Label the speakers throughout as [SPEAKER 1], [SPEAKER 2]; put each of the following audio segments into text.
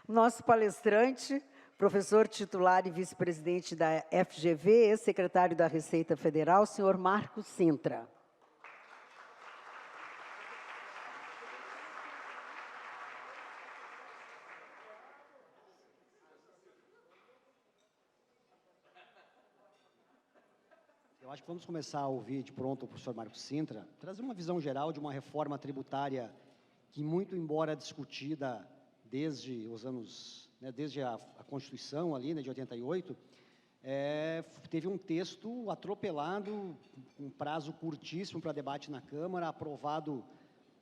[SPEAKER 1] Nosso palestrante, professor titular e vice-presidente da FGV, ex-secretário da Receita Federal, senhor Marcos Cintra.
[SPEAKER 2] Eu acho que vamos começar a ouvir de pronto o professor Marcos Cintra, trazer uma visão geral de uma reforma tributária que, muito embora discutida desde os anos, desde a Constituição ali, de 88, teve um texto atropelado, um prazo curtíssimo para debate na Câmara, aprovado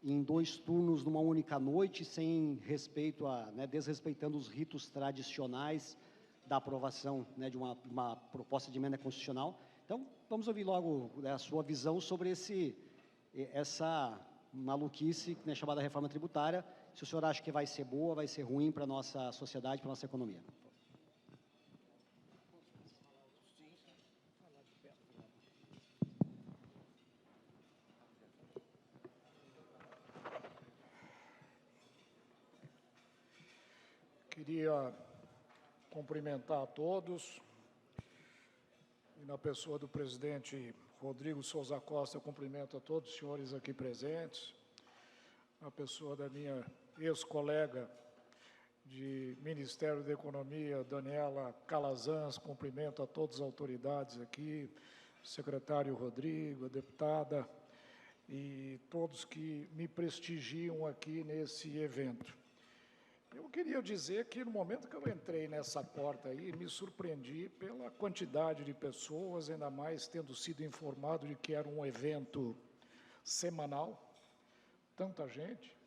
[SPEAKER 2] em 2 turnos numa única noite, sem respeito a, desrespeitando os ritos tradicionais da aprovação de uma proposta de emenda constitucional. Então, vamos ouvir logo a sua visão sobre essa maluquice chamada reforma tributária, se o senhor acha que vai ser boa, vai ser ruim para a nossa sociedade, para a nossa economia.
[SPEAKER 3] Queria cumprimentar a todos, e na pessoa do presidente Rodrigo Souza Costa, eu cumprimento a todos os senhores aqui presentes, na pessoa da minha ex-colega de Ministério da Economia, Daniela Calazans, cumprimento a todas as autoridades aqui, o secretário Rodrigo, a deputada, e todos que me prestigiam aqui nesse evento. Eu queria dizer que, no momento que eu entrei nessa porta aí, me surpreendi pela quantidade de pessoas, ainda mais tendo sido informado de que era um evento semanal, tanta gente,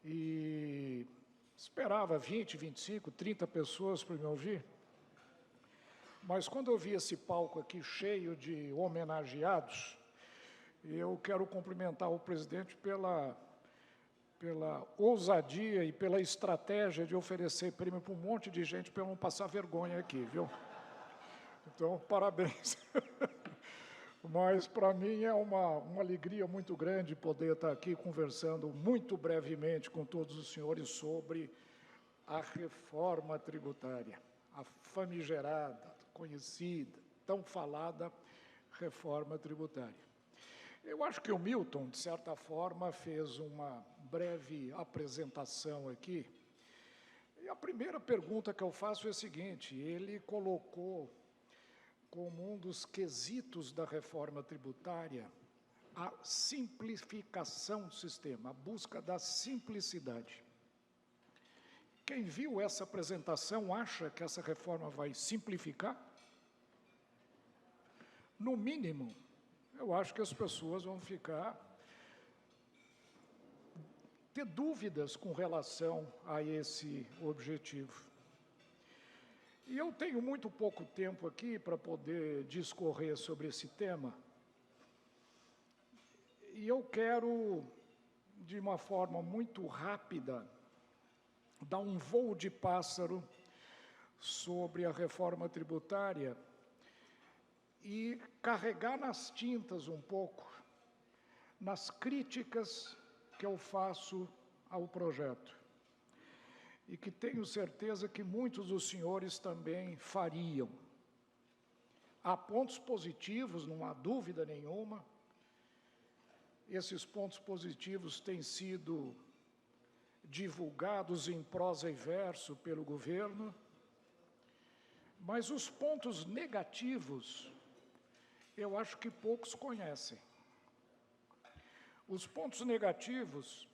[SPEAKER 3] e esperava 20, 25, 30 pessoas para me ouvir, mas quando eu vi esse palco aqui cheio de homenageados, eu quero cumprimentar o presidente pela ousadia e pela estratégia de oferecer prêmio para um monte de gente para eu não passar vergonha aqui, viu? Então, parabéns. Mas, para mim, é uma alegria muito grande poder estar aqui conversando muito brevemente com todos os senhores sobre a reforma tributária, a famigerada, conhecida, tão falada reforma tributária. Eu acho que o Milton, de certa forma, fez uma breve apresentação aqui. E a primeira pergunta que eu faço é a seguinte: ele colocou como um dos quesitos da reforma tributária a simplificação do sistema, a busca da simplicidade. Quem viu essa apresentação acha que essa reforma vai simplificar? No mínimo, eu acho que as pessoas vão ter dúvidas com relação a esse objetivo. E eu tenho muito pouco tempo aqui para poder discorrer sobre esse tema, e eu quero, de uma forma muito rápida, dar um voo de pássaro sobre a reforma tributária e carregar nas tintas um pouco nas críticas que eu faço ao projeto, e que tenho certeza que muitos dos senhores também fariam. Há pontos positivos, não há dúvida nenhuma. Esses pontos positivos têm sido divulgados em prosa e verso pelo governo, mas os pontos negativos, eu acho que poucos conhecem. Os pontos negativos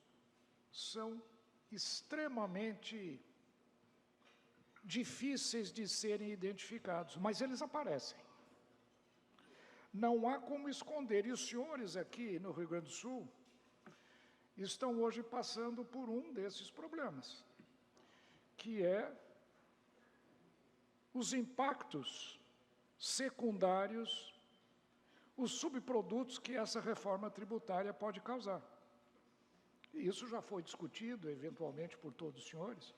[SPEAKER 3] são extremamente difíceis de serem identificados, mas eles aparecem. Não há como esconder, e os senhores aqui no Rio Grande do Sul estão hoje passando por um desses problemas, que é os impactos secundários, os subprodutos que essa reforma tributária pode causar. E isso já foi discutido, eventualmente, por todos os senhores.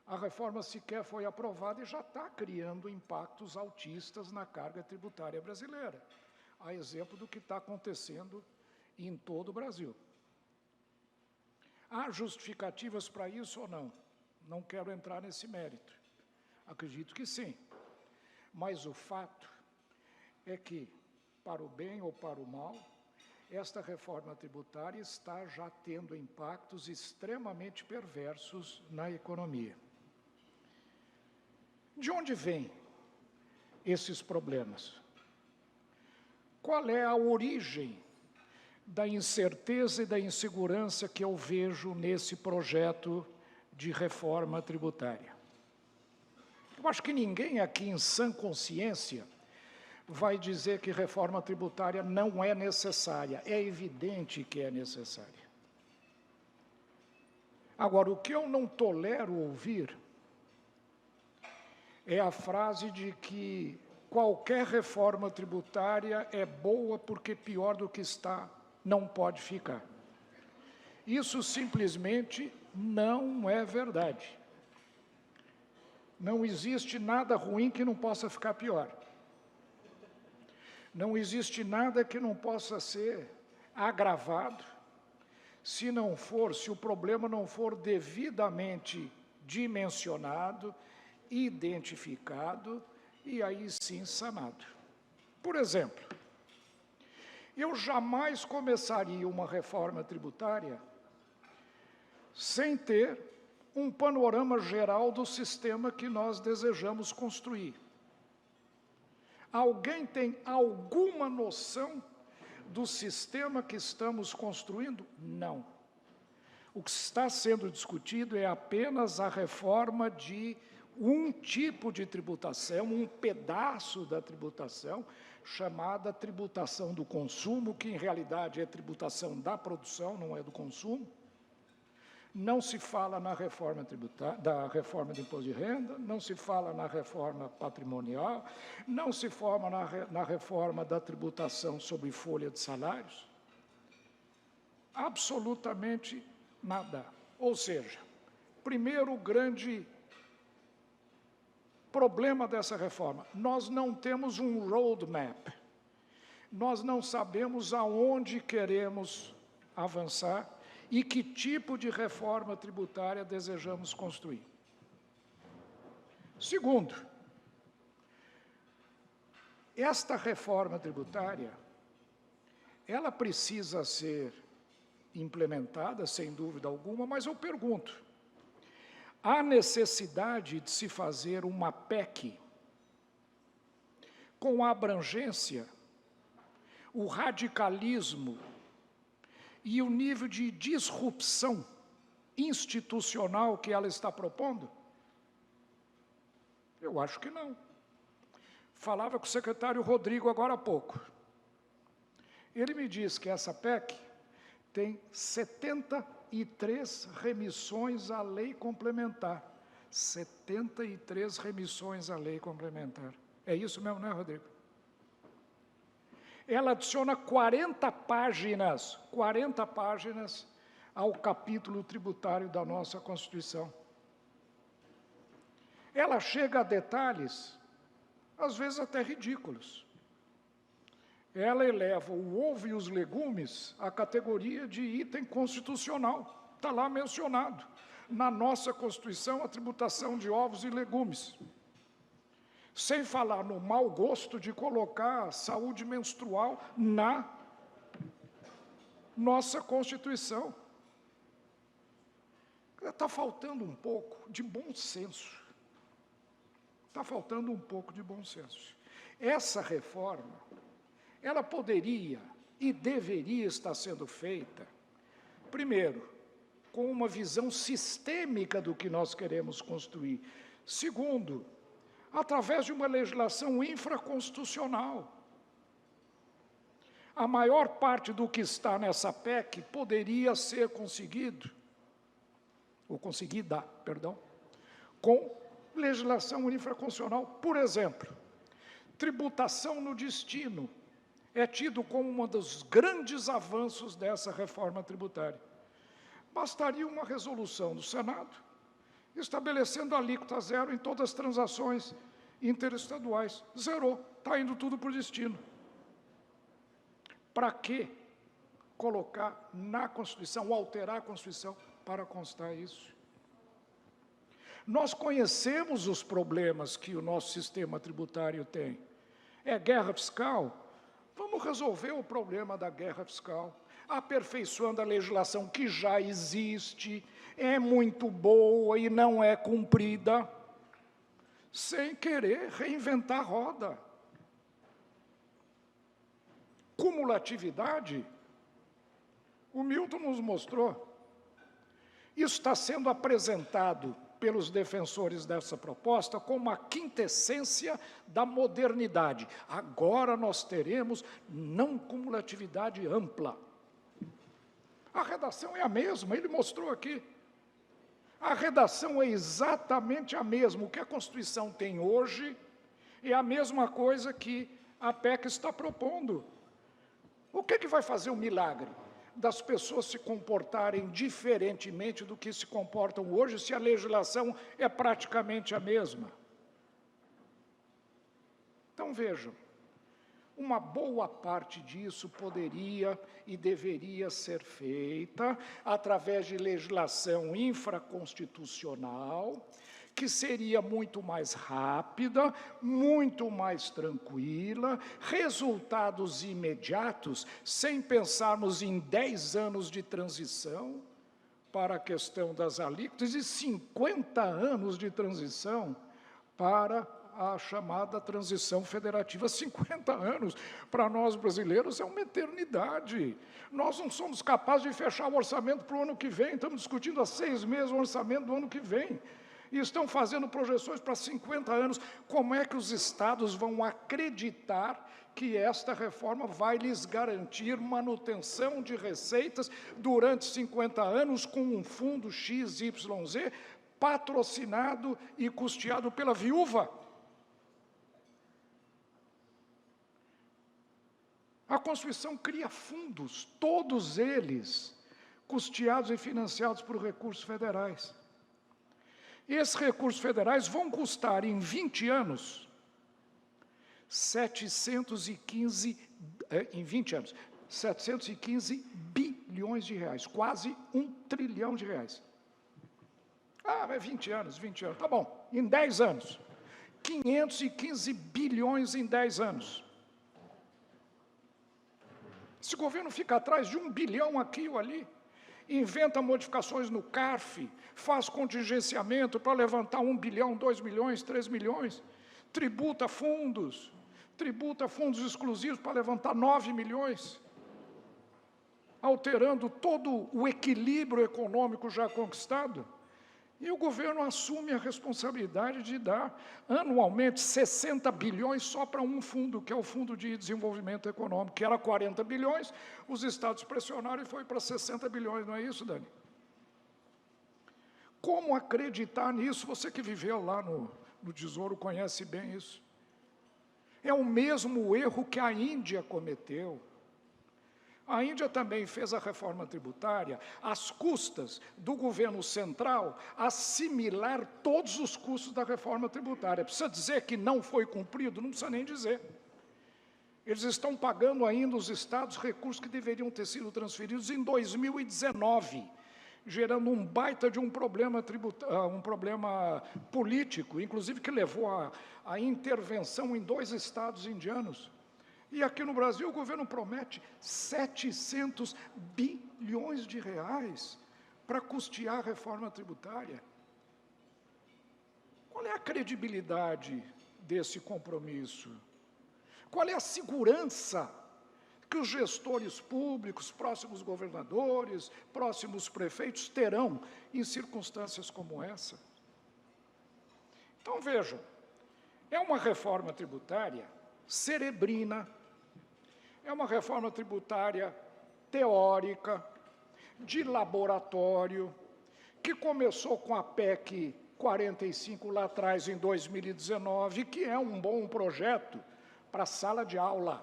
[SPEAKER 3] A reforma sequer foi aprovada e já está criando impactos altistas na carga tributária brasileira, a exemplo do que está acontecendo em todo o Brasil. Há justificativas para isso ou não? Não quero entrar nesse mérito. Acredito que sim. Mas o fato é que, para o bem ou para o mal, esta reforma tributária está já tendo impactos extremamente perversos na economia. De onde vêm esses problemas? Qual é a origem da incerteza e da insegurança que eu vejo nesse projeto de reforma tributária? Eu acho que ninguém aqui em sã consciência vai dizer que reforma tributária não é necessária. É evidente que é necessária. Agora, o que eu não tolero ouvir é a frase de que qualquer reforma tributária é boa porque pior do que está não pode ficar. Isso simplesmente não é verdade. Não existe nada ruim que não possa ficar pior. Não existe nada que não possa ser agravado se o problema não for devidamente dimensionado, identificado e aí sim sanado. Por exemplo, eu jamais começaria uma reforma tributária sem ter um panorama geral do sistema que nós desejamos construir. Alguém tem alguma noção do sistema que estamos construindo? Não. O que está sendo discutido é apenas a reforma de um tipo de tributação, um pedaço da tributação, chamada tributação do consumo, que em realidade é tributação da produção, não é do consumo. Não se fala na reforma da reforma do imposto de renda, não se fala na reforma patrimonial, não se fala na reforma da tributação sobre folha de salários. Absolutamente nada. Ou seja, primeiro grande problema dessa reforma, nós não temos um roadmap. Nós não sabemos aonde queremos avançar e que tipo de reforma tributária desejamos construir. Segundo, esta reforma tributária, ela precisa ser implementada, sem dúvida alguma, mas eu pergunto, há necessidade de se fazer uma PEC com a abrangência, o radicalismo e o nível de disrupção institucional que ela está propondo? Eu acho que não. Falava com o secretário Rodrigo agora há pouco. Ele me disse que essa PEC tem 73 remissões à lei complementar. 73 remissões à lei complementar. É isso mesmo, né, Rodrigo? Ela adiciona 40 páginas ao capítulo tributário da nossa Constituição. Ela chega a detalhes, às vezes até ridículos. Ela eleva o ovo e os legumes à categoria de item constitucional. Está lá mencionado. Na nossa Constituição, a tributação de ovos e legumes. Sem falar no mau gosto de colocar a saúde menstrual na nossa Constituição. Está faltando um pouco de bom senso. Está faltando um pouco de bom senso. Essa reforma, ela poderia e deveria estar sendo feita, primeiro, com uma visão sistêmica do que nós queremos construir. Segundo, através de uma legislação infraconstitucional. A maior parte do que está nessa PEC poderia ser conseguida, com legislação infraconstitucional. Por exemplo, tributação no destino é tido como um dos grandes avanços dessa reforma tributária. Bastaria uma resolução do Senado estabelecendo alíquota zero em todas as transações interestaduais. Zerou, está indo tudo por destino. Para que colocar na Constituição, alterar a Constituição para constar isso? Nós conhecemos os problemas que o nosso sistema tributário tem. É guerra fiscal? Vamos resolver o problema da guerra fiscal, aperfeiçoando a legislação que já existe, é muito boa e não é cumprida, sem querer reinventar a roda. Cumulatividade, o Milton nos mostrou. Isso está sendo apresentado pelos defensores dessa proposta como a quintessência da modernidade. Agora nós teremos não cumulatividade ampla. A redação é a mesma, ele mostrou aqui. A redação é exatamente a mesma. O que a Constituição tem hoje é a mesma coisa que a PEC está propondo. O que vai fazer o milagre das pessoas se comportarem diferentemente do que se comportam hoje, se a legislação é praticamente a mesma? Então, vejam, uma boa parte disso poderia e deveria ser feita através de legislação infraconstitucional, que seria muito mais rápida, muito mais tranquila, resultados imediatos, sem pensarmos em 10 anos de transição para a questão das alíquotas e 50 anos de transição para a chamada transição federativa. 50 anos, para nós brasileiros, é uma eternidade. Nós não somos capazes de fechar o orçamento para o ano que vem, estamos discutindo há 6 meses o orçamento do ano que vem. E estão fazendo projeções para 50 anos. Como é que os estados vão acreditar que esta reforma vai lhes garantir manutenção de receitas durante 50 anos com um fundo XYZ patrocinado e custeado pela viúva? A Constituição cria fundos, todos eles custeados e financiados por recursos federais. Esses recursos federais vão custar, em 20 anos, 715 bilhões de reais, quase R$1 trilhão. Ah, mas 20 anos, tá bom. Em 10 anos, 515 bilhões em 10 anos. Esse governo fica atrás de 1 bilhão aqui ou ali, inventa modificações no CARF, faz contingenciamento para levantar 1 bilhão, 2 milhões, 3 milhões, tributa fundos exclusivos para levantar 9 milhões, alterando todo o equilíbrio econômico já conquistado. E o governo assume a responsabilidade de dar, anualmente, 60 bilhões só para um fundo, que é o Fundo de Desenvolvimento Econômico, que era 40 bilhões, os estados pressionaram e foi para 60 bilhões, não é isso, Dani? Como acreditar nisso? Você que viveu lá no Tesouro conhece bem isso. É o mesmo erro que a Índia cometeu. A Índia também fez a reforma tributária às custas do governo central assimilar todos os custos da reforma tributária. Precisa dizer que não foi cumprido? Não precisa nem dizer. Eles estão pagando ainda os estados recursos que deveriam ter sido transferidos em 2019, gerando um baita de um problema político, inclusive que levou à intervenção em 2 estados indianos. E aqui no Brasil o governo promete 700 bilhões de reais para custear a reforma tributária. Qual é a credibilidade desse compromisso? Qual é a segurança que os gestores públicos, próximos governadores, próximos prefeitos terão em circunstâncias como essa? Então, vejam, é uma reforma tributária cerebrina, é uma reforma tributária teórica, de laboratório, que começou com a PEC 45 lá atrás, em 2019, que é um bom projeto para a sala de aula.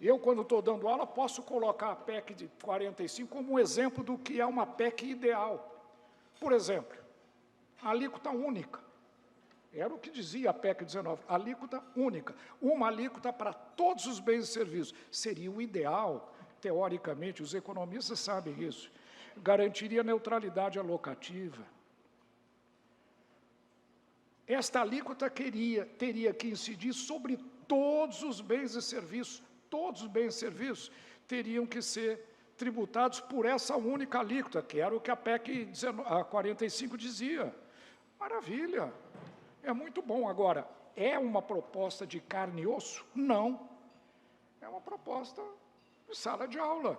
[SPEAKER 3] Eu, quando estou dando aula, posso colocar a PEC de 45 como um exemplo do que é uma PEC ideal. Por exemplo, a alíquota única. Era o que dizia a PEC 19, alíquota única. Uma alíquota para todos os bens e serviços. Seria o ideal, teoricamente, os economistas sabem isso. Garantiria neutralidade alocativa. esta alíquota teria que incidir sobre todos os bens e serviços. Todos os bens e serviços teriam que ser tributados por essa única alíquota, que era o que a PEC 45 dizia. Maravilha, é muito bom. Agora, é uma proposta de carne e osso? Não. É uma proposta de sala de aula.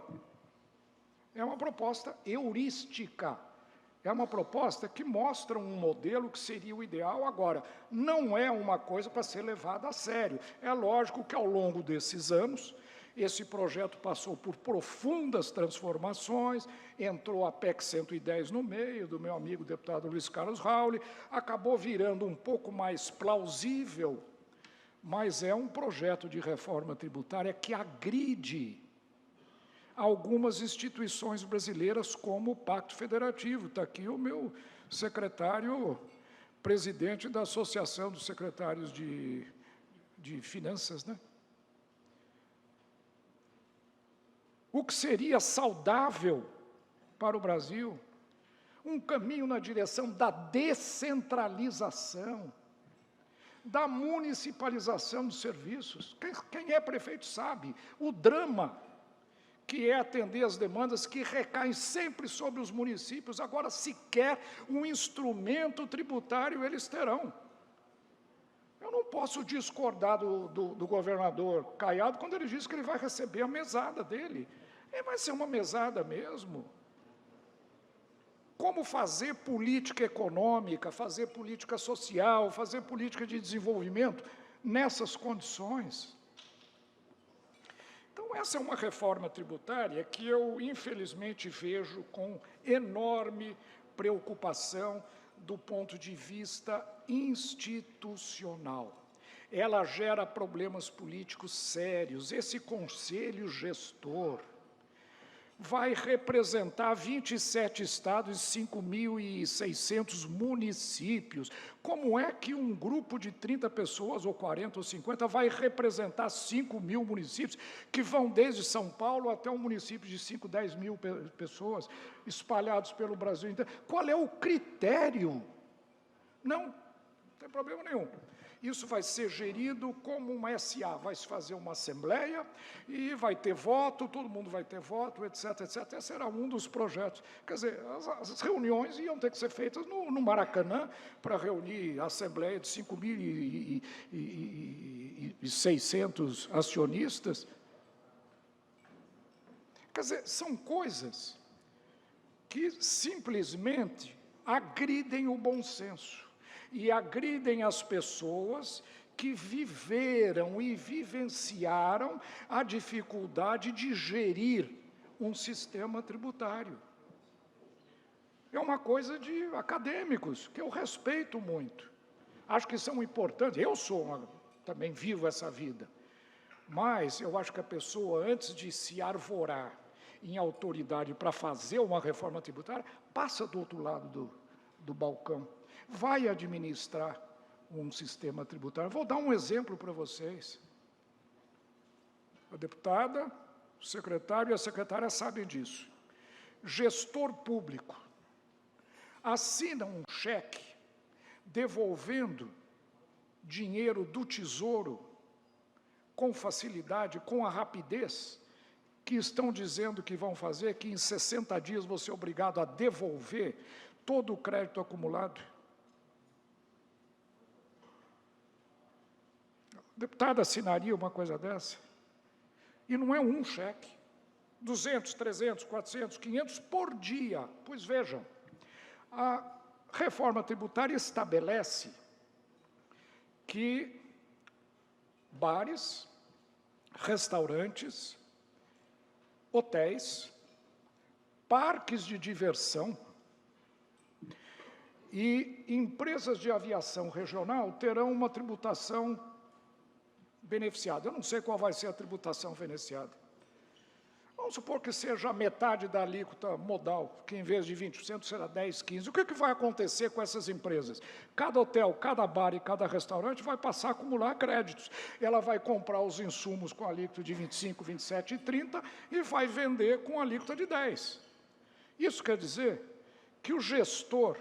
[SPEAKER 3] É uma proposta heurística. É uma proposta que mostra um modelo que seria o ideal. Agora, não é uma coisa para ser levada a sério. É lógico que, ao longo desses anos, esse projeto passou por profundas transformações, entrou a PEC 110 no meio, do meu amigo deputado Luiz Carlos Rauli, acabou virando um pouco mais plausível, mas é um projeto de reforma tributária que agride algumas instituições brasileiras, como o Pacto Federativo. Está aqui o meu secretário, presidente da Associação dos Secretários de Finanças, né? O que seria saudável para o Brasil, um caminho na direção da descentralização, da municipalização dos serviços. Quem é prefeito sabe o drama que é atender as demandas que recaem sempre sobre os municípios. Agora, sequer um instrumento tributário eles terão. Eu não posso discordar do governador Caiado quando ele diz que ele vai receber a mesada dele. Vai ser uma mesada mesmo. Como fazer política econômica, fazer política social, fazer política de desenvolvimento nessas condições? Então, essa é uma reforma tributária que eu, infelizmente, vejo com enorme preocupação do ponto de vista institucional. Ela gera problemas políticos sérios. Esse conselho gestor vai representar 27 estados e 5.600 municípios. Como é que um grupo de 30 pessoas, ou 40 ou 50, vai representar 5.000 municípios, que vão desde São Paulo até um município de 5, 10 mil pessoas, espalhados pelo Brasil inteiro? Qual é o critério? Não tem problema nenhum. Isso vai ser gerido como uma SA, vai se fazer uma assembleia e vai ter voto, todo mundo vai ter voto, etc, etc. Esse era um dos projetos. Quer dizer, as reuniões iam ter que ser feitas no Maracanã para reunir a assembleia de 5.600 acionistas. Quer dizer, são coisas que simplesmente agridem o bom senso e agridem as pessoas que viveram e vivenciaram a dificuldade de gerir um sistema tributário. É uma coisa de acadêmicos, que eu respeito muito. Acho que são importantes. Eu também vivo essa vida. Mas eu acho que a pessoa, antes de se arvorar em autoridade para fazer uma reforma tributária, passa do outro lado do balcão. Vai administrar um sistema tributário. Vou dar um exemplo para vocês. A deputada, o secretário e a secretária sabem disso. Gestor público assina um cheque devolvendo dinheiro do Tesouro com facilidade, com a rapidez que estão dizendo que vão fazer, que em 60 dias você é obrigado a devolver todo o crédito acumulado. O deputado assinaria uma coisa dessa? E não é um cheque. 200, 300, 400, 500 por dia. Pois vejam, a reforma tributária estabelece que bares, restaurantes, hotéis, parques de diversão e empresas de aviação regional terão uma tributação beneficiada. Eu não sei qual vai ser a tributação beneficiada. Vamos supor que seja a metade da alíquota modal, que em vez de 20% será 10%, 15%. O que vai acontecer com essas empresas? Cada hotel, cada bar e cada restaurante vai passar a acumular créditos. Ela vai comprar os insumos com alíquota de 25%, 27% e 30% e vai vender com alíquota de 10%. Isso quer dizer que o gestor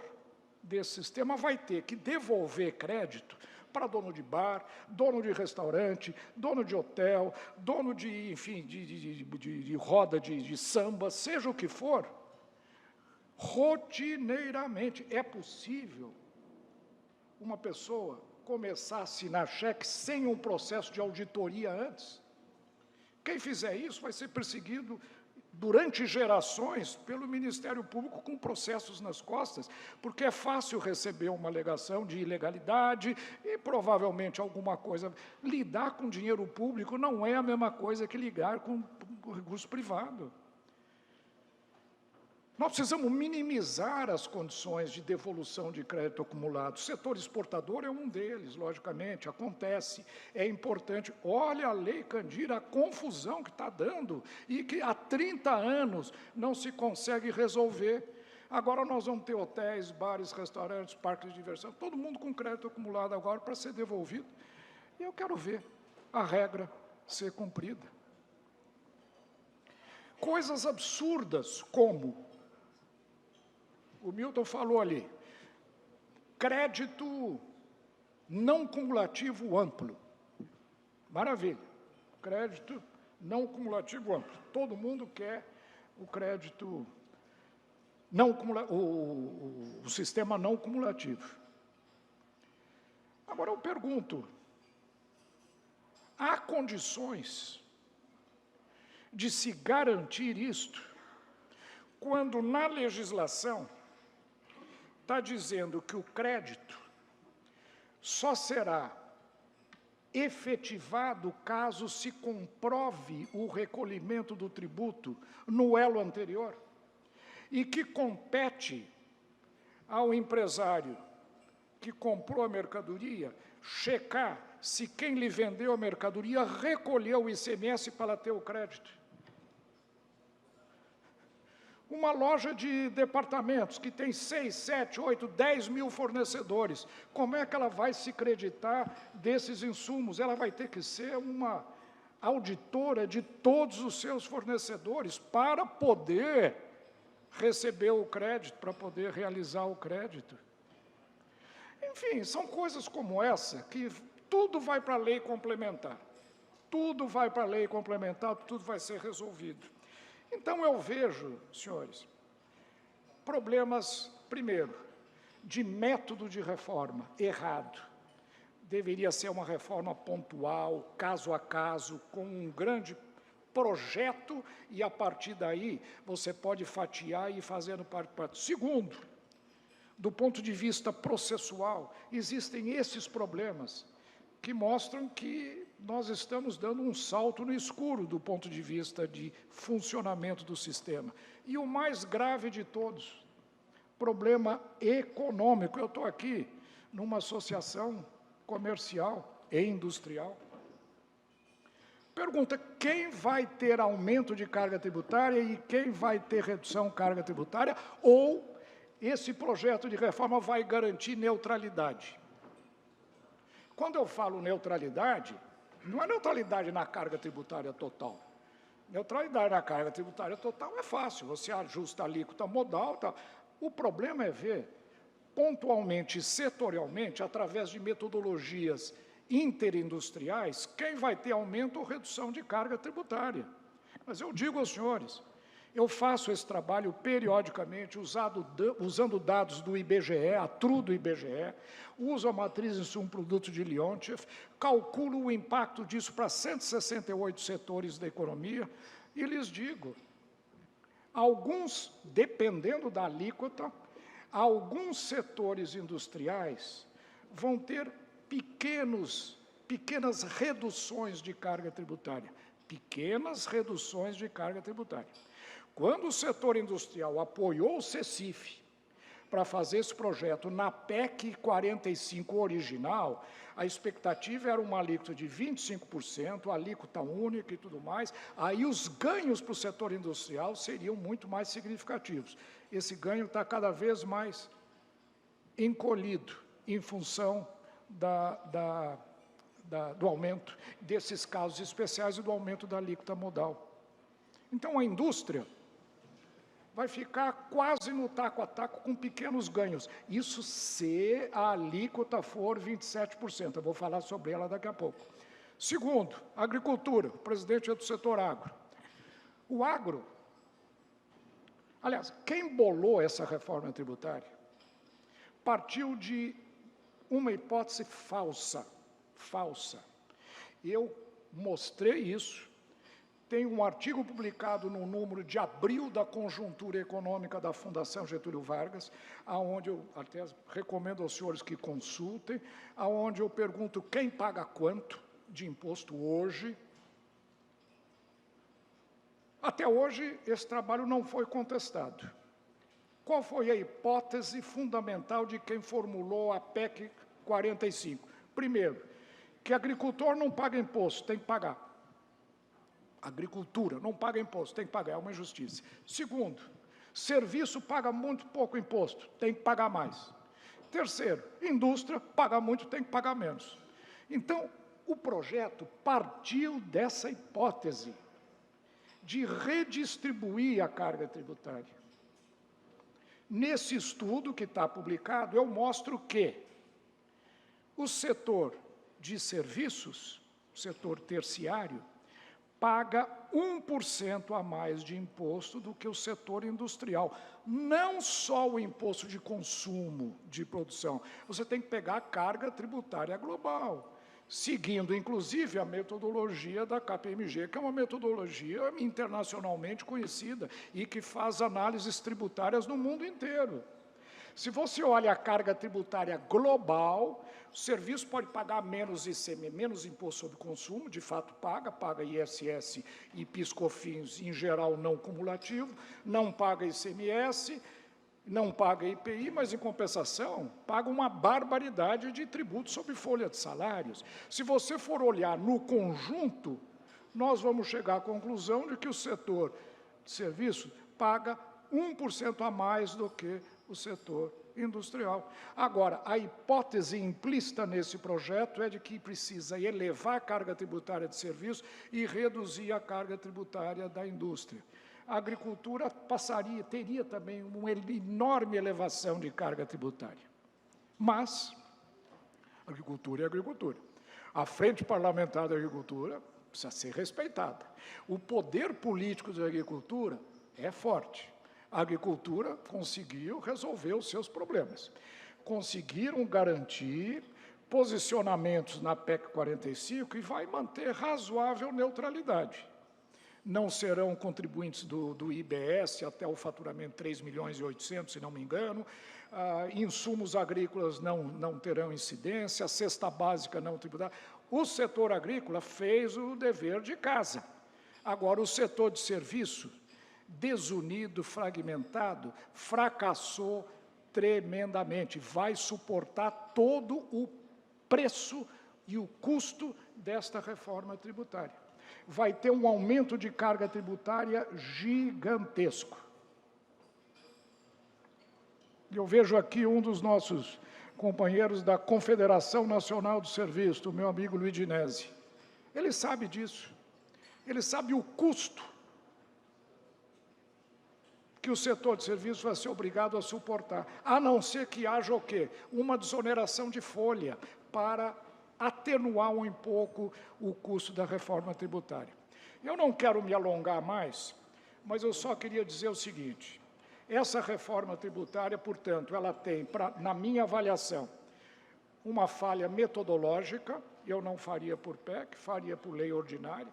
[SPEAKER 3] desse sistema vai ter que devolver crédito para dono de bar, dono de restaurante, dono de hotel, dono de, enfim, de roda de samba, seja o que for, rotineiramente. É possível uma pessoa começar a assinar cheque sem um processo de auditoria antes? Quem fizer isso vai ser perseguido durante gerações pelo Ministério Público com processos nas costas, porque é fácil receber uma alegação de ilegalidade e provavelmente alguma coisa. Lidar com dinheiro público não é a mesma coisa que lidar com recurso privado. Nós precisamos minimizar as condições de devolução de crédito acumulado. O setor exportador é um deles, logicamente, acontece, é importante. Olha a Lei Candir, a confusão que está dando e que há 30 anos não se consegue resolver. Agora nós vamos ter hotéis, bares, restaurantes, parques de diversão, todo mundo com crédito acumulado agora para ser devolvido. E eu quero ver a regra ser cumprida. Coisas absurdas como... O Milton falou ali, crédito não cumulativo amplo. Maravilha, crédito não cumulativo amplo. Todo mundo quer o crédito, não o sistema não cumulativo. Agora eu pergunto, há condições de se garantir isto quando na legislação está dizendo que o crédito só será efetivado caso se comprove o recolhimento do tributo no elo anterior e que compete ao empresário que comprou a mercadoria checar se quem lhe vendeu a mercadoria recolheu o ICMS para ter o crédito. Uma loja de departamentos que tem 6, 7, 8, 10 mil fornecedores, como é que ela vai se creditar desses insumos? Ela vai ter que ser uma auditora de todos os seus fornecedores para poder receber o crédito, para poder realizar o crédito. Enfim, são coisas como essa que tudo vai para a lei complementar. Tudo vai para a lei complementar, tudo vai ser resolvido. Então, eu vejo, senhores, problemas, primeiro, de método de reforma errado. Deveria ser uma reforma pontual, caso a caso, com um grande projeto, e, a partir daí, você pode fatiar e ir fazendo parte por parte. Segundo, do ponto de vista processual, existem esses problemas que mostram que nós estamos dando um salto no escuro do ponto de vista de funcionamento do sistema. E o mais grave de todos, problema econômico. Eu estou aqui numa associação comercial e industrial. Pergunta, quem vai ter aumento de carga tributária e quem vai ter redução de carga tributária? Ou esse projeto de reforma vai garantir neutralidade? Quando eu falo neutralidade, não é neutralidade na carga tributária total. Neutralidade na carga tributária total é fácil, você ajusta a alíquota modal. Tal. O problema é ver, pontualmente, setorialmente, através de metodologias interindustriais, quem vai ter aumento ou redução de carga tributária. Mas eu digo aos senhores, eu faço esse trabalho periodicamente, usando dados do IBGE, a TRU do IBGE, uso a matriz insumo produto de Leontief, calculo o impacto disso para 168 setores da economia, e lhes digo, alguns, dependendo da alíquota, alguns setores industriais vão ter pequenas reduções de carga tributária. Pequenas reduções de carga tributária. Quando o setor industrial apoiou o CECIF para fazer esse projeto na PEC 45 original, a expectativa era uma alíquota de 25%, alíquota única e tudo mais, aí os ganhos para o setor industrial seriam muito mais significativos. Esse ganho está cada vez mais encolhido em função do aumento desses casos especiais e do aumento da alíquota modal. Então, a indústria vai ficar quase no taco a taco com pequenos ganhos. Isso se a alíquota for 27%. Eu vou falar sobre ela daqui a pouco. Segundo, agricultura. O presidente é do setor agro. O agro, aliás, quem bolou essa reforma tributária partiu de uma hipótese falsa. Eu mostrei isso. Tem um artigo publicado no número de abril da Conjuntura Econômica da Fundação Getúlio Vargas, aonde eu até recomendo aos senhores que consultem, aonde eu pergunto quem paga quanto de imposto hoje. Até hoje, esse trabalho não foi contestado. Qual foi a hipótese fundamental de quem formulou a PEC 45? Primeiro, que agricultor não paga imposto, tem que pagar. Agricultura não paga imposto, tem que pagar, é uma injustiça. Segundo, serviço paga muito pouco imposto, tem que pagar mais. Terceiro, indústria paga muito, tem que pagar menos. Então, o projeto partiu dessa hipótese de redistribuir a carga tributária. Nesse estudo que está publicado, eu mostro que o setor de serviços, o setor terciário, paga 1% a mais de imposto do que o setor industrial. Não só o imposto de consumo, de produção. Você tem que pegar a carga tributária global, seguindo, inclusive, a metodologia da KPMG, que é uma metodologia internacionalmente conhecida e que faz análises tributárias no mundo inteiro. Se você olha a carga tributária global, o serviço pode pagar menos ICM, menos imposto sobre consumo, de fato paga ISS e PIS/COFINS, em geral não cumulativo, não paga ICMS, não paga IPI, mas, em compensação, paga uma barbaridade de tributos sobre folha de salários. Se você for olhar no conjunto, nós vamos chegar à conclusão de que o setor de serviço paga 1% a mais do que o setor industrial. Agora, a hipótese implícita nesse projeto é de que precisa elevar a carga tributária de serviços e reduzir a carga tributária da indústria. A agricultura teria também uma enorme elevação de carga tributária. Mas, agricultura é agricultura. A Frente Parlamentar da Agricultura precisa ser respeitada. O poder político da agricultura é forte. A agricultura conseguiu resolver os seus problemas. Conseguiram garantir posicionamentos na PEC 45 e vai manter razoável neutralidade. Não serão contribuintes do IBS até o faturamento 3.800.000, se não me engano. Insumos agrícolas não terão incidência, a cesta básica não tributária. O setor agrícola fez o dever de casa. Agora, o setor de serviço, desunido, fragmentado, fracassou tremendamente. Vai suportar todo o preço e o custo desta reforma tributária. Vai ter um aumento de carga tributária gigantesco. Eu vejo aqui um dos nossos companheiros da Confederação Nacional do Serviço, o meu amigo Luiz Dinesi. Ele sabe disso. Ele sabe o custo que o setor de serviços vai ser obrigado a suportar, a não ser que haja o quê? Uma desoneração de folha para atenuar um pouco o custo da reforma tributária. Eu não quero me alongar mais, mas eu só queria dizer o seguinte: essa reforma tributária, portanto, ela tem, na minha avaliação, uma falha metodológica. Eu não faria por PEC, faria por lei ordinária.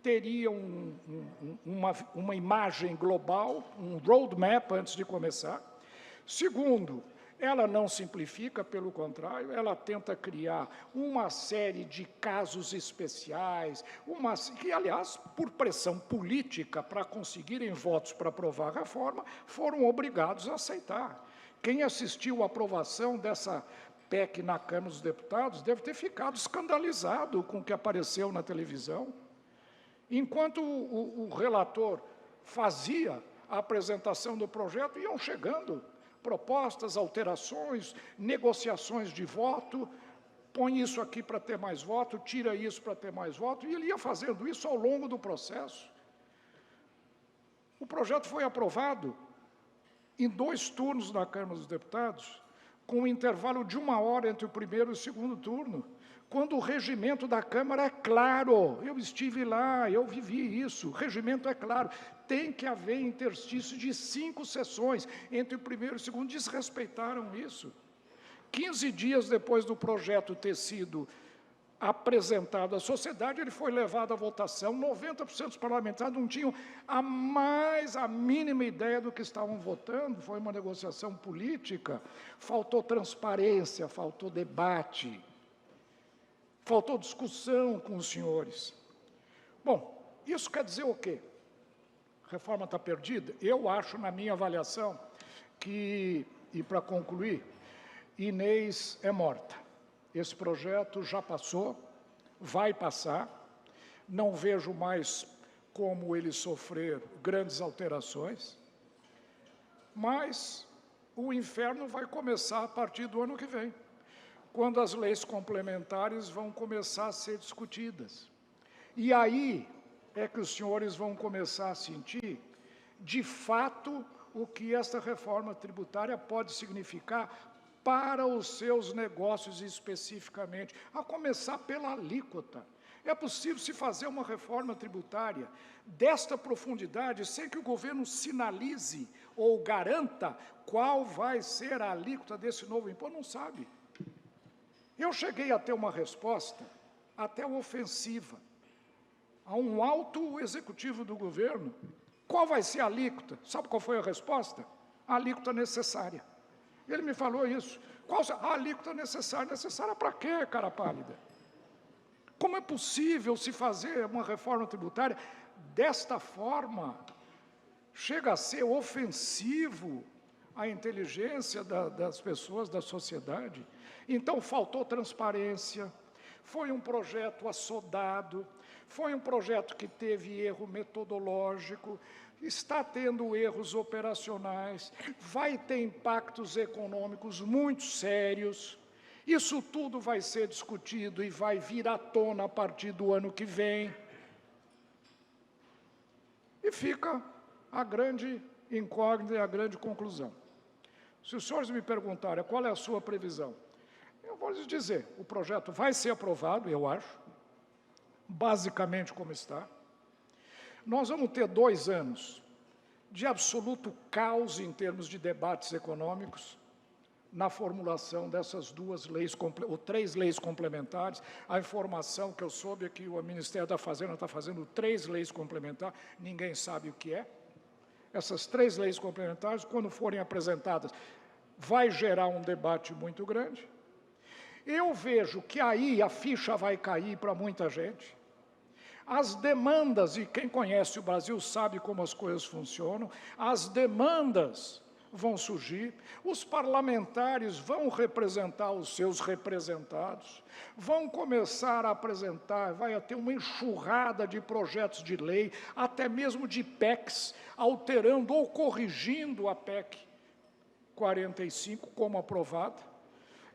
[SPEAKER 3] Teria uma imagem global, um roadmap antes de começar. Segundo, ela não simplifica, pelo contrário, ela tenta criar uma série de casos especiais, que, aliás, por pressão política, para conseguirem votos para aprovar a reforma, foram obrigados a aceitar. Quem assistiu à aprovação dessa PEC na Câmara dos Deputados deve ter ficado escandalizado com o que apareceu na televisão. Enquanto o relator fazia a apresentação do projeto, iam chegando propostas, alterações, negociações de voto, põe isso aqui para ter mais voto, tira isso para ter mais voto, e ele ia fazendo isso ao longo do processo. O projeto foi aprovado em 2 turnos na Câmara dos Deputados, com um intervalo de 1 hora entre o primeiro e o segundo turno, quando o regimento da Câmara é claro. Eu estive lá, eu vivi isso, o regimento é claro. Tem que haver interstício de 5 sessões entre o primeiro e o segundo. Desrespeitaram isso. 15 dias depois do projeto ter sido apresentado à sociedade, ele foi levado à votação. 90% dos parlamentares não tinham a mínima ideia do que estavam votando. Foi uma negociação política. Faltou transparência, faltou debate, faltou discussão com os senhores. Bom, isso quer dizer o quê? A reforma está perdida? Eu acho, na minha avaliação, que, e para concluir, Inês é morta. Esse projeto já passou, vai passar, não vejo mais como ele sofrer grandes alterações, mas o inferno vai começar a partir do ano que vem, quando as leis complementares vão começar a ser discutidas. E aí é que os senhores vão começar a sentir, de fato, o que esta reforma tributária pode significar para os seus negócios especificamente, a começar pela alíquota. É possível se fazer uma reforma tributária desta profundidade sem que o governo sinalize ou garanta qual vai ser a alíquota desse novo imposto? Não sabe. Eu cheguei a ter uma resposta até ofensiva a um alto executivo do governo. Qual vai ser a alíquota? Sabe qual foi a resposta? A alíquota necessária. Ele me falou isso. Qual a alíquota necessária? Necessária para quê, cara pálida? Como é possível se fazer uma reforma tributária desta forma? Chega a ser ofensivo à inteligência das pessoas, da sociedade. Então, faltou transparência, foi um projeto assodado, foi um projeto que teve erro metodológico, está tendo erros operacionais, vai ter impactos econômicos muito sérios. Isso tudo vai ser discutido e vai vir à tona a partir do ano que vem. E fica a grande incógnita e a grande conclusão. Se os senhores me perguntarem qual é a sua previsão, eu vou lhes dizer, o projeto vai ser aprovado, eu acho, basicamente como está. Nós vamos ter 2 anos de absoluto caos em termos de debates econômicos, na formulação dessas 2 leis, ou 3 leis complementares. A informação que eu soube é que o Ministério da Fazenda está fazendo 3 leis complementares, ninguém sabe o que é. Essas 3 leis complementares, quando forem apresentadas, vai gerar um debate muito grande. Eu vejo que aí a ficha vai cair para muita gente. As demandas, e quem conhece o Brasil sabe como as coisas funcionam, as demandas vão surgir, os parlamentares vão representar os seus representados, vão começar a apresentar, vai ter uma enxurrada de projetos de lei, até mesmo de PECs, alterando ou corrigindo a PEC 45 como aprovada,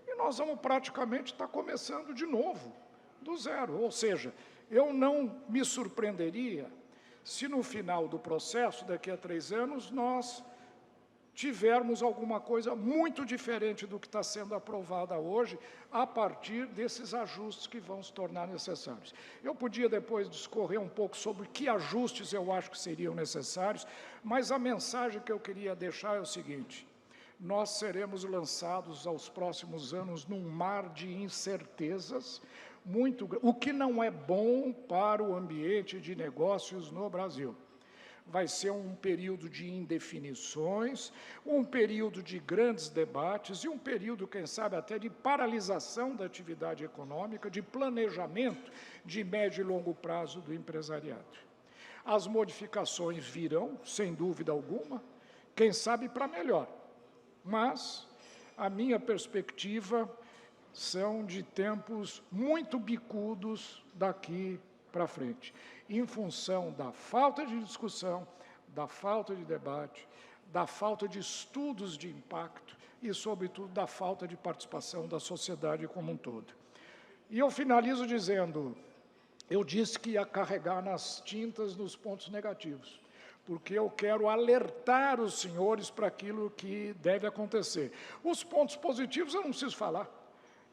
[SPEAKER 3] e nós vamos praticamente estar começando de novo, do zero, ou seja, eu não me surpreenderia se no final do processo, daqui a 3 anos, nós tivermos alguma coisa muito diferente do que está sendo aprovada hoje, a partir desses ajustes que vão se tornar necessários. Eu podia depois discorrer um pouco sobre que ajustes eu acho que seriam necessários, mas a mensagem que eu queria deixar é o seguinte: nós seremos lançados aos próximos anos num mar de incertezas, o que não é bom para o ambiente de negócios no Brasil. Vai ser um período de indefinições, um período de grandes debates e um período, quem sabe, até de paralisação da atividade econômica, de planejamento de médio e longo prazo do empresariado. As modificações virão, sem dúvida alguma, quem sabe para melhor, mas a minha perspectiva são de tempos muito bicudos daqui para frente, em função da falta de discussão, da falta de debate, da falta de estudos de impacto e, sobretudo, da falta de participação da sociedade como um todo. E eu finalizo dizendo, eu disse que ia carregar nas tintas nos pontos negativos. porque eu quero alertar os senhores para aquilo que deve acontecer. Os pontos positivos eu não preciso falar.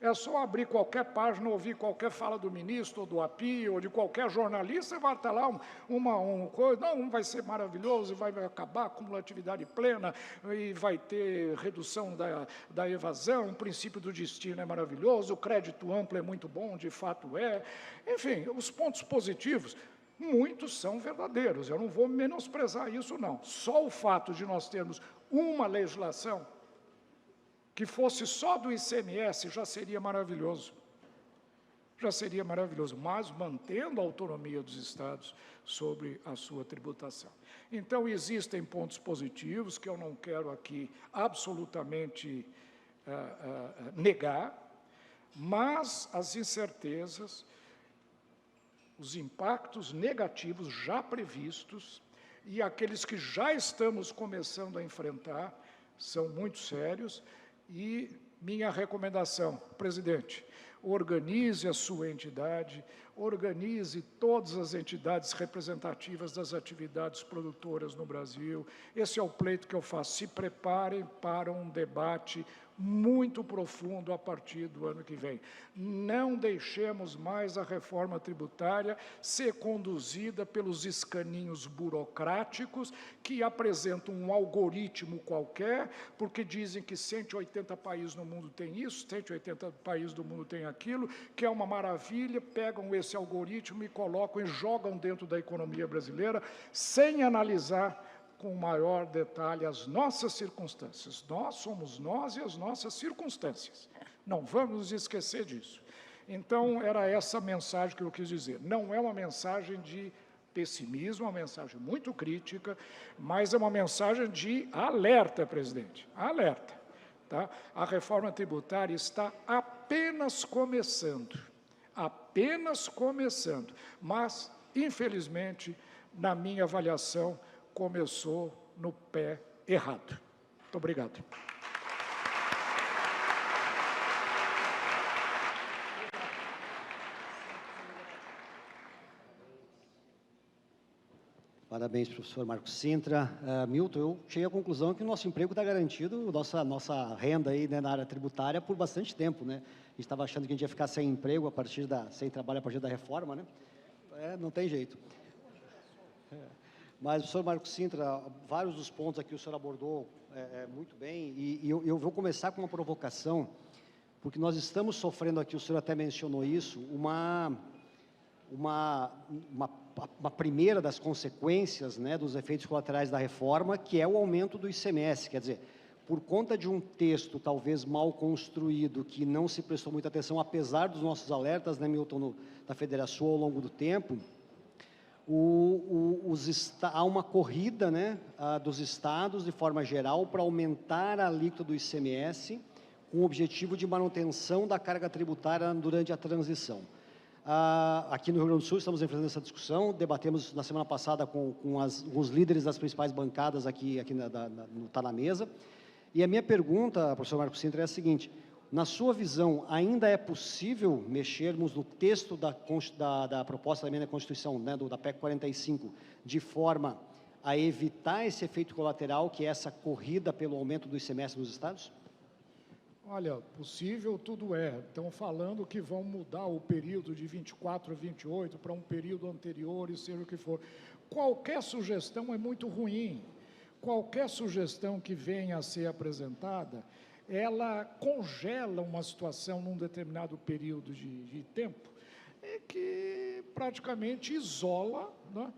[SPEAKER 3] É só abrir qualquer página, ouvir qualquer fala do ministro, ou do API, ou de qualquer jornalista, vai estar lá uma coisa, não, vai ser maravilhoso, vai acabar a cumulatividade plena, e vai ter redução da evasão, o princípio do destino é maravilhoso, o crédito amplo é muito bom, de fato é. Enfim, os pontos positivos, muitos são verdadeiros, eu não vou menosprezar isso, não. Só o fato de nós termos uma legislação que fosse só do ICMS, já seria maravilhoso. Já seria maravilhoso, mas mantendo a autonomia dos estados sobre a sua tributação. Então, existem pontos positivos que eu não quero aqui absolutamente negar, mas as incertezas, os impactos negativos já previstos e aqueles que já estamos começando a enfrentar são muito sérios. E minha recomendação, presidente, organize a sua entidade, organize todas as entidades representativas das atividades produtoras no Brasil. Esse é o pleito que eu faço. Se preparem para um debate muito profundo a partir do ano que vem. Não deixemos mais a reforma tributária ser conduzida pelos escaninhos burocráticos que apresentam um algoritmo qualquer, porque dizem que 180 países no mundo têm isso, 180 países do mundo têm aquilo, que é uma maravilha, pegam esse algoritmo e colocam e jogam dentro da economia brasileira, sem analisar com maior detalhe as nossas circunstâncias. Nós somos nós e as nossas circunstâncias. Não vamos nos esquecer disso. Então, era essa mensagem que eu quis dizer. Não é uma mensagem de pessimismo, é uma mensagem muito crítica, mas é uma mensagem de alerta, presidente, alerta. Tá? A reforma tributária está apenas começando, mas, infelizmente, na minha avaliação, começou no pé errado. Muito obrigado.
[SPEAKER 2] Parabéns, professor Marcos Cintra. Milton, eu cheguei à conclusão que o nosso emprego está garantido, nossa renda aí, né, na área tributária por bastante tempo, né? A gente estava achando que a gente ia ficar sem emprego sem trabalho a partir da reforma, né? Não tem jeito. Mas, professor Marcos Cintra, vários dos pontos aqui o senhor abordou muito bem, e eu vou começar com uma provocação, porque nós estamos sofrendo aqui, o senhor até mencionou isso, uma primeira das consequências, né, dos efeitos colaterais da reforma, que é o aumento do ICMS, quer dizer, por conta de um texto talvez mal construído, que não se prestou muita atenção, apesar dos nossos alertas, né, Milton, da Federação ao longo do tempo, há uma corrida, né, dos estados, de forma geral, para aumentar a alíquota do ICMS, com o objetivo de manutenção da carga tributária durante a transição. Aqui no Rio Grande do Sul estamos enfrentando essa discussão, debatemos na semana passada com os líderes das principais bancadas aqui tá na mesa, e a minha pergunta, professor Marcos Cintra, é a seguinte: na sua visão, ainda é possível mexermos no texto da proposta da emenda à Constituição, né, da PEC 45, de forma a evitar esse efeito colateral, que é essa corrida pelo aumento do ICMS nos estados?
[SPEAKER 3] Olha, possível tudo é. Estão falando que vão mudar o período de 24 a 28 para um período anterior e seja o que for. Qualquer sugestão é muito ruim. Qualquer sugestão que venha a ser apresentada, ela congela uma situação num determinado período de tempo, que praticamente isola, né,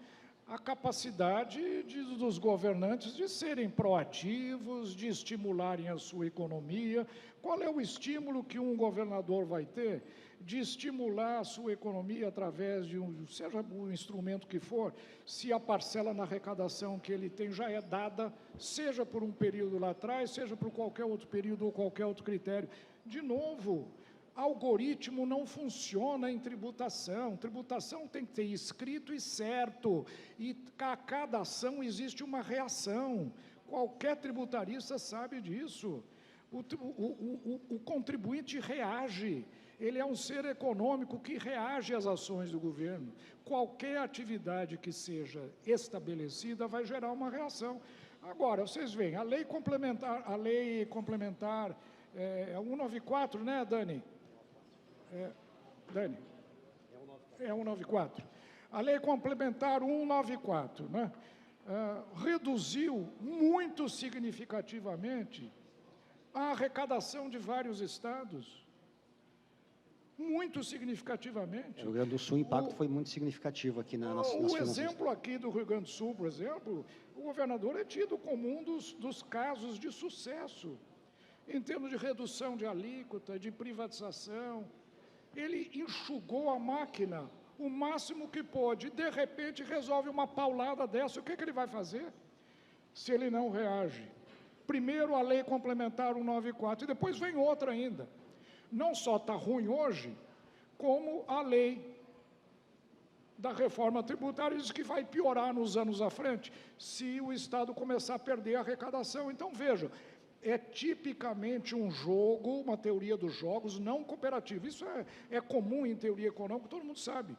[SPEAKER 3] a capacidade dos governantes de serem proativos, de estimularem a sua economia. Qual é o estímulo que um governador vai ter? De estimular a sua economia através de seja o instrumento que for, se a parcela na arrecadação que ele tem já é dada, seja por um período lá atrás, seja por qualquer outro período ou qualquer outro critério. De novo, algoritmo não funciona em tributação. Tributação tem que ter escrito e certo, e a cada ação existe uma reação. Qualquer tributarista sabe disso. O contribuinte reage. Ele é um ser econômico que reage às ações do governo. Qualquer atividade que seja estabelecida vai gerar uma reação. Agora, vocês veem, a lei complementar 194, né, Dani? Dani? É 194. A lei complementar 194, né? Reduziu muito significativamente a arrecadação de vários estados. Muito significativamente.
[SPEAKER 2] No Rio Grande do Sul, o impacto foi muito significativo aqui nas
[SPEAKER 3] O
[SPEAKER 2] finanças.
[SPEAKER 3] exemplo aqui do Rio Grande do Sul, por exemplo, o governador é tido como um dos casos de sucesso, em termos de redução de alíquota, de privatização. Ele enxugou a máquina o máximo que pôde, e de repente resolve uma paulada dessa. O que ele vai fazer se ele não reage? Primeiro a lei complementar 194, e depois vem outra ainda. Não só está ruim hoje, como a lei da reforma tributária diz que vai piorar nos anos à frente, se o Estado começar a perder a arrecadação. Então, veja, é tipicamente um jogo, uma teoria dos jogos não cooperativo. Isso é comum em teoria econômica, todo mundo sabe.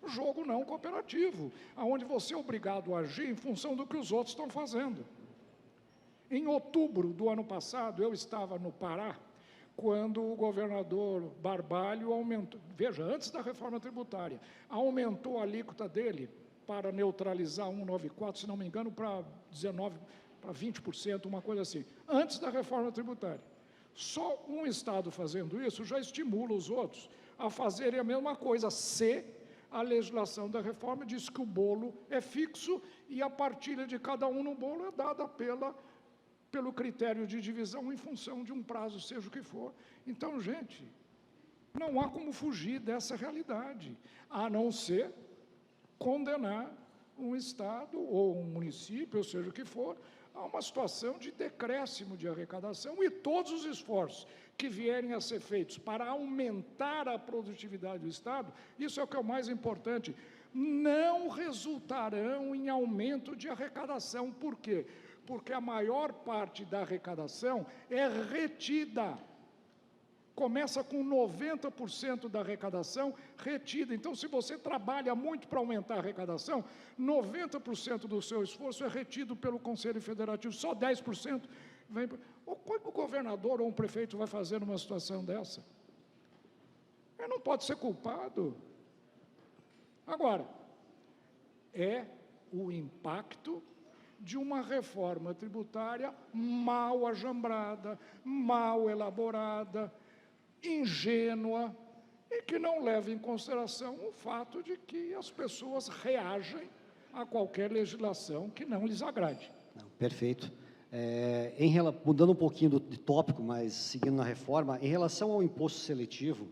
[SPEAKER 3] O jogo não cooperativo, onde você é obrigado a agir em função do que os outros estão fazendo. Em outubro do ano passado, eu estava no Pará, quando o governador Barbalho aumentou, veja, antes da reforma tributária, aumentou a alíquota dele para neutralizar 194, se não me engano, para 19%, para 20%, uma coisa assim, antes da reforma tributária. Só um Estado fazendo isso já estimula os outros a fazerem a mesma coisa, se a legislação da reforma diz que o bolo é fixo e a partilha de cada um no bolo é dada pelo critério de divisão em função de um prazo, seja o que for. Então, gente, não há como fugir dessa realidade, a não ser condenar um Estado ou um município, ou seja o que for, a uma situação de decréscimo de arrecadação, e todos os esforços que vierem a ser feitos para aumentar a produtividade do Estado, isso é o que é o mais importante, não resultarão em aumento de arrecadação. Por quê? Porque a maior parte da arrecadação é retida. Começa com 90% da arrecadação retida. Então, se você trabalha muito para aumentar a arrecadação, 90% do seu esforço é retido pelo Conselho Federativo, só 10% vem... O que o governador ou um prefeito vai fazer numa situação dessa? Ele não pode ser culpado. Agora, é o impacto de uma reforma tributária mal ajambrada, mal elaborada, ingênua, e que não leva em consideração o fato de que as pessoas reagem a qualquer legislação que não lhes agrade.
[SPEAKER 2] Não, perfeito. Mudando um pouquinho de tópico, mas seguindo na reforma, em relação ao imposto seletivo,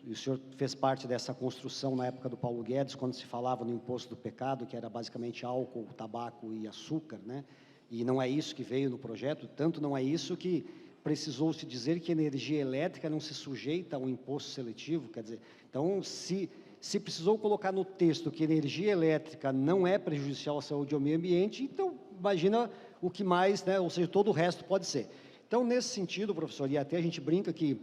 [SPEAKER 2] o senhor fez parte dessa construção na época do Paulo Guedes, quando se falava no imposto do pecado, que era basicamente álcool, tabaco e açúcar, né? E não é isso que veio no projeto, tanto não é isso que precisou-se dizer que a energia elétrica não se sujeita ao imposto seletivo, quer dizer, então, se precisou colocar no texto que energia elétrica não é prejudicial à saúde e ao meio ambiente, então, imagina o que mais, né? Ou seja, todo o resto pode ser. Então, nesse sentido, professor, e até a gente brinca que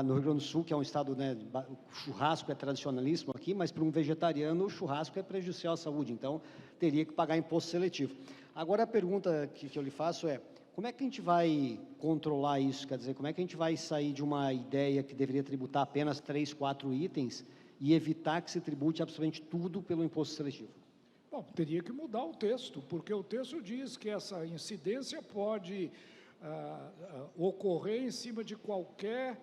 [SPEAKER 2] no Rio Grande do Sul, que é um estado, né, o churrasco é tradicionalíssimo aqui, mas para um vegetariano o churrasco é prejudicial à saúde, então teria que pagar imposto seletivo. Agora a pergunta que eu lhe faço é, como é que a gente vai controlar isso? Quer dizer, como é que a gente vai sair de uma ideia que deveria tributar apenas 3, 4 itens e evitar que se tribute absolutamente tudo pelo imposto seletivo?
[SPEAKER 3] Bom, teria que mudar o texto, porque o texto diz que essa incidência pode ocorrer em cima de qualquer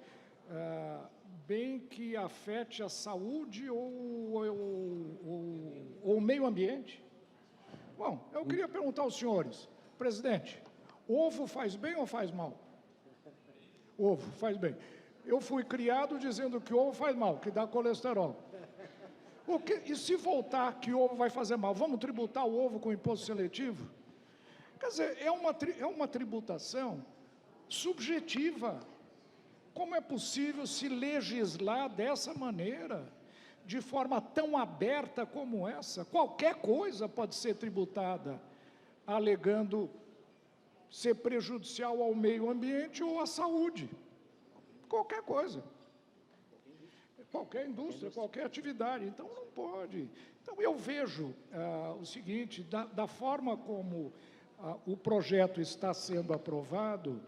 [SPEAKER 3] bem que afete a saúde ou o meio ambiente. Bom, eu queria perguntar aos senhores, presidente, ovo faz bem ou faz mal? Ovo faz bem. Eu fui criado dizendo que ovo faz mal, que dá colesterol. E se voltar que ovo vai fazer mal, vamos tributar o ovo com imposto seletivo? Quer dizer, é uma tributação subjetiva. Como é possível se legislar dessa maneira, de forma tão aberta como essa? Qualquer coisa pode ser tributada, alegando ser prejudicial ao meio ambiente ou à saúde. qualquer coisa. Qualquer indústria, qualquer atividade. Então, não pode. Então, eu vejo o seguinte, da forma como o projeto está sendo aprovado,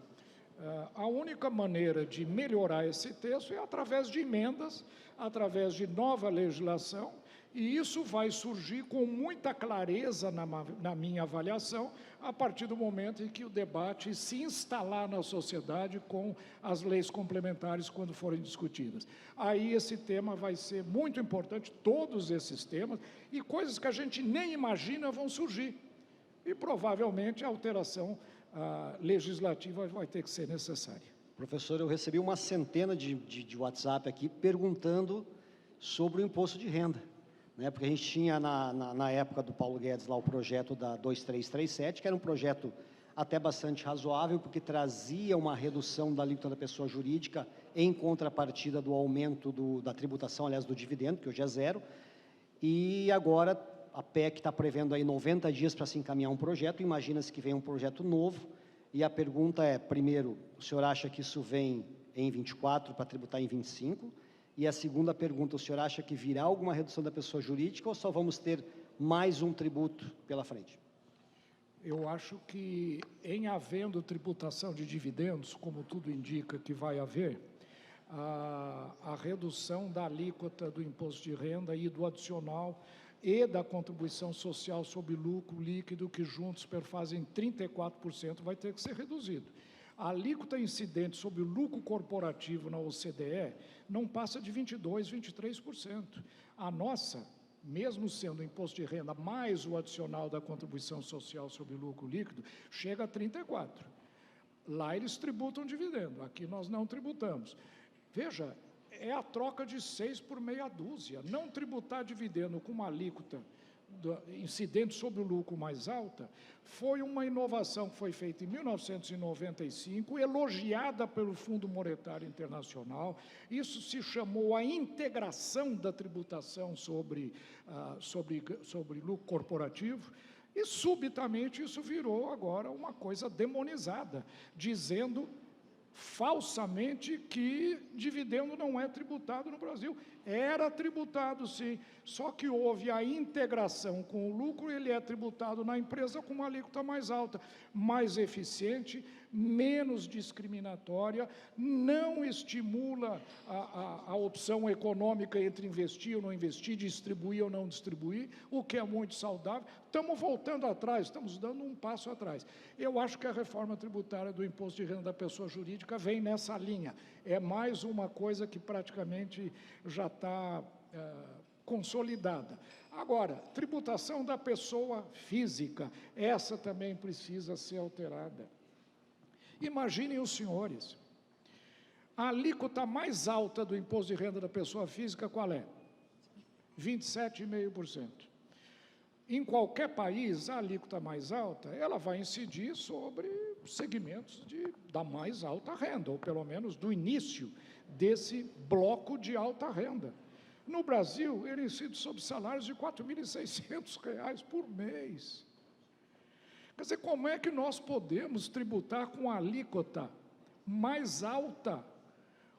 [SPEAKER 3] a única maneira de melhorar esse texto é através de emendas, através de nova legislação, e isso vai surgir com muita clareza na minha avaliação, a partir do momento em que o debate se instalar na sociedade com as leis complementares quando forem discutidas. Aí esse tema vai ser muito importante, todos esses temas, e coisas que a gente nem imagina vão surgir. E provavelmente a alteração legislativa vai ter que ser necessária.
[SPEAKER 2] Professor, eu recebi uma centena de WhatsApp aqui perguntando sobre o imposto de renda. Né, porque a gente tinha, na época do Paulo Guedes, lá o projeto da 2337, que era um projeto até bastante razoável, porque trazia uma redução da alíquota da pessoa jurídica em contrapartida do aumento da tributação, aliás, do dividendo, que hoje é zero. E agora a PEC está prevendo aí 90 dias para se encaminhar um projeto, imagina-se que vem um projeto novo, e a pergunta é, primeiro, o senhor acha que isso vem em 24 para tributar em 25? E a segunda pergunta, o senhor acha que virá alguma redução da pessoa jurídica ou só vamos ter mais um tributo pela frente?
[SPEAKER 3] Eu acho que, em havendo tributação de dividendos, como tudo indica que vai haver, a redução da alíquota do imposto de renda e do adicional e da contribuição social sobre lucro líquido, que juntos perfazem 34%, vai ter que ser reduzido. A alíquota incidente sobre o lucro corporativo na OCDE não passa de 22%, 23%. A nossa, mesmo sendo o imposto de renda mais o adicional da contribuição social sobre o lucro líquido, chega a 34%. Lá eles tributam dividendo, aqui nós não tributamos. Veja, é a troca de 6 por meia dúzia. Não tributar dividendo com uma alíquota incidente sobre o lucro mais alta, foi uma inovação que foi feita em 1995, elogiada pelo Fundo Monetário Internacional. Isso se chamou a integração da tributação sobre lucro corporativo, e subitamente isso virou agora uma coisa demonizada, dizendo falsamente que dividendo não é tributado no Brasil. Era tributado, sim, só que houve a integração com o lucro, ele é tributado na empresa com uma alíquota mais alta, mais eficiente, menos discriminatória, não estimula a opção econômica entre investir ou não investir, distribuir ou não distribuir, o que é muito saudável. Estamos voltando atrás, estamos dando um passo atrás. Eu acho que a reforma tributária do imposto de renda da pessoa jurídica vem nessa linha. É mais uma coisa que praticamente já está consolidada. Agora, tributação da pessoa física, essa também precisa ser alterada. Imaginem os senhores, a alíquota mais alta do imposto de renda da pessoa física qual é? 27,5%. Em qualquer país, a alíquota mais alta, ela vai incidir sobre segmentos da mais alta renda, ou pelo menos do início desse bloco de alta renda. No Brasil, ele incide sobre salários de R$ 4.600 por mês. Quer dizer, como é que nós podemos tributar com a alíquota mais alta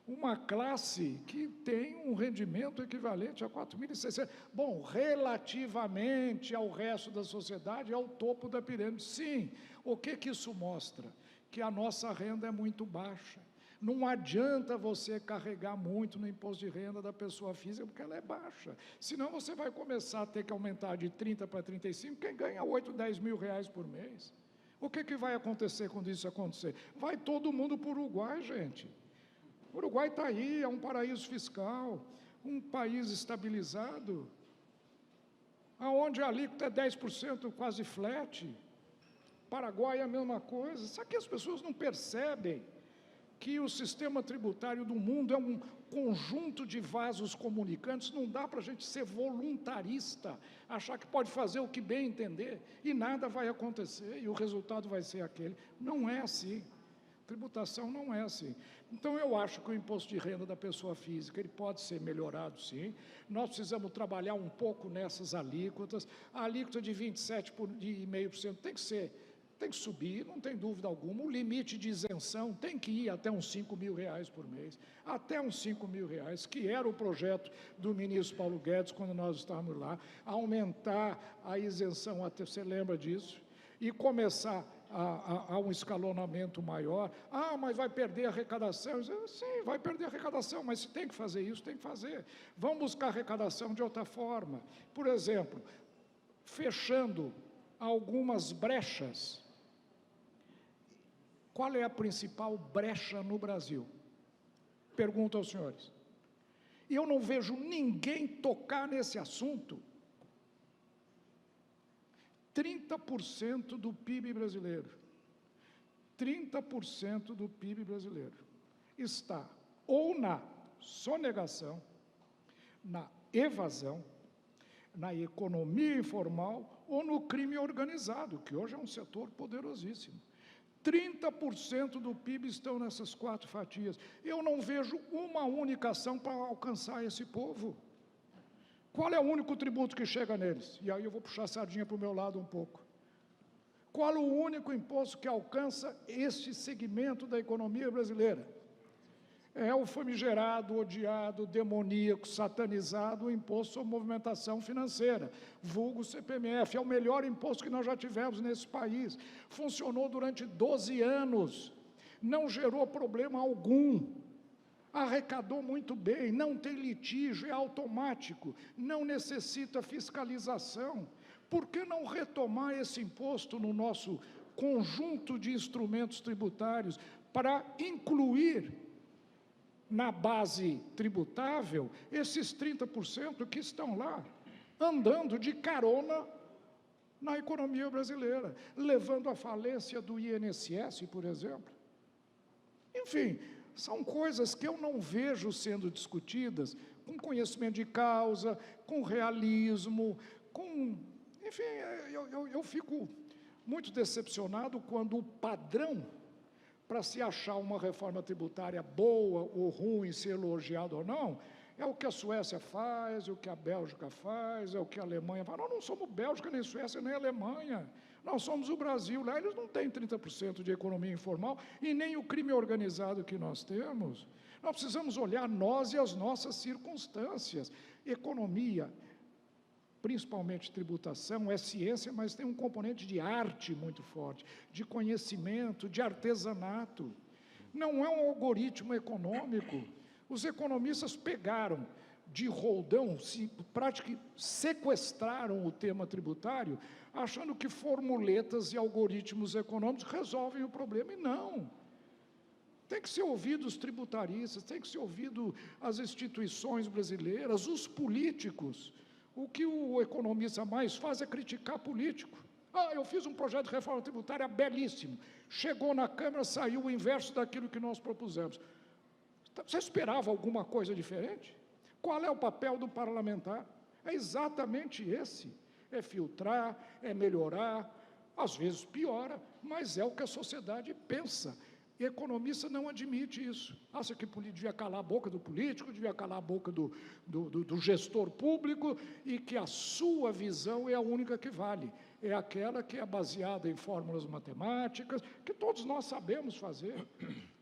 [SPEAKER 3] uma classe que tem um rendimento equivalente a 4.600? Bom, relativamente ao resto da sociedade, é o topo da pirâmide. Sim, o que isso mostra? Que a nossa renda é muito baixa. Não adianta você carregar muito no imposto de renda da pessoa física, porque ela é baixa. Senão você vai começar a ter que aumentar de 30 para 35, quem ganha 8, 10 mil reais por mês. O que vai acontecer quando isso acontecer? Vai todo mundo para o Uruguai, gente. O Uruguai está aí, é um paraíso fiscal, um país estabilizado, onde a alíquota é 10% quase flat. Paraguai é a mesma coisa. Só que as pessoas não percebem que o sistema tributário do mundo é um conjunto de vasos comunicantes. Não dá para a gente ser voluntarista, achar que pode fazer o que bem entender, e nada vai acontecer, e o resultado vai ser aquele. Não é assim. Tributação não é assim. Então, eu acho que o imposto de renda da pessoa física, ele pode ser melhorado, sim. Nós precisamos trabalhar um pouco nessas alíquotas. A alíquota de 27,5% tem que ser tem que subir, não tem dúvida alguma. O limite de isenção tem que ir até uns R$5.000 por mês, até uns R$5.000, que era o projeto do ministro Paulo Guedes, quando nós estávamos lá, aumentar a isenção, até, você lembra disso, e começar a um escalonamento maior. Ah, mas vai perder a arrecadação. Sim, vai perder a arrecadação, mas se tem que fazer isso, tem que fazer. Vamos buscar arrecadação de outra forma. Por exemplo, fechando algumas brechas. Qual é a principal brecha no Brasil? Pergunto aos senhores. E eu não vejo ninguém tocar nesse assunto. 30% do PIB brasileiro, 30% do PIB brasileiro está ou na sonegação, na evasão, na economia informal ou no crime organizado, que hoje é um setor poderosíssimo. 30% do PIB estão nessas 4 fatias. Eu não vejo uma única ação para alcançar esse povo. Qual é o único tributo que chega neles? E aí eu vou puxar a sardinha para o meu lado um pouco. Qual o único imposto que alcança este segmento da economia brasileira? É o famigerado, odiado, demoníaco, satanizado imposto sobre movimentação financeira, vulgo CPMF. É o melhor imposto que nós já tivemos nesse país. Funcionou durante 12 anos, não gerou problema algum, arrecadou muito bem, não tem litígio, é automático, não necessita fiscalização. Por que não retomar esse imposto no nosso conjunto de instrumentos tributários para incluir na base tributável esses 30% que estão lá, andando de carona na economia brasileira, levando à falência do INSS, por exemplo? Enfim, são coisas que eu não vejo sendo discutidas com conhecimento de causa, com realismo, com... Enfim, eu fico muito decepcionado quando o padrão para se achar uma reforma tributária boa ou ruim, ser elogiado ou não, é o que a Suécia faz, é o que a Bélgica faz, é o que a Alemanha faz. Nós não somos Bélgica, nem Suécia, nem Alemanha. Nós somos o Brasil. Lá eles não têm 30% de economia informal e nem o crime organizado que nós temos. Nós precisamos olhar nós e as nossas circunstâncias. Economia, principalmente tributação, é ciência, mas tem um componente de arte muito forte, de conhecimento, de artesanato. Não é um algoritmo econômico. Os economistas pegaram de roldão, praticamente sequestraram o tema tributário, achando que formuletas e algoritmos econômicos resolvem o problema, e não. Tem que ser ouvido os tributaristas, tem que ser ouvido as instituições brasileiras, os políticos. O que o economista mais faz é criticar político. Ah, eu fiz um projeto de reforma tributária belíssimo. Chegou na Câmara, saiu o inverso daquilo que nós propusemos. Você esperava alguma coisa diferente? Qual é o papel do parlamentar? É exatamente esse. É filtrar, é melhorar, às vezes piora, mas é o que a sociedade pensa. E economista não admite isso. Acha que devia calar a boca do político, devia calar a boca do gestor público e que a sua visão é a única que vale. É aquela que é baseada em fórmulas matemáticas, que todos nós sabemos fazer,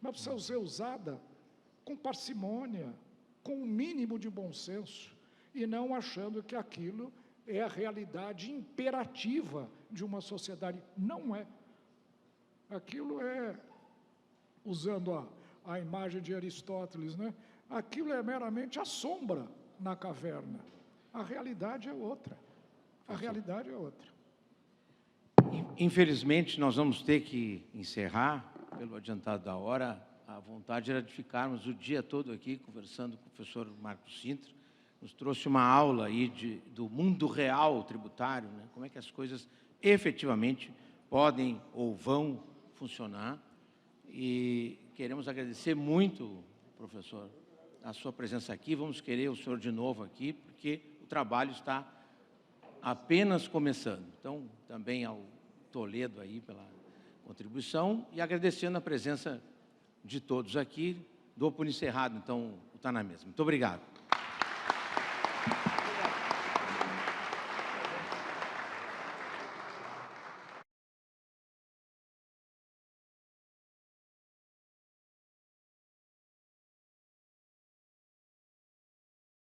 [SPEAKER 3] mas precisa ser usada com parcimônia, com um mínimo de bom senso, e não achando que aquilo é a realidade imperativa de uma sociedade. Não é. Aquilo é... usando a imagem de Aristóteles, né? Aquilo é meramente a sombra na caverna. A realidade é outra. A realidade é outra.
[SPEAKER 4] Infelizmente, nós vamos ter que encerrar, pelo adiantado da hora. A vontade era de ficarmos o dia todo aqui, conversando com o professor Marcos Cintra. Nos trouxe uma aula aí do mundo real tributário, né? Como é que as coisas efetivamente podem ou vão funcionar. E queremos agradecer muito, professor, a sua presença aqui. Vamos querer o senhor de novo aqui, porque o trabalho está apenas começando. Então, também ao Toledo aí pela contribuição e agradecendo a presença de todos aqui. Dou por encerrado, então, o Tá na Mesa. Muito obrigado.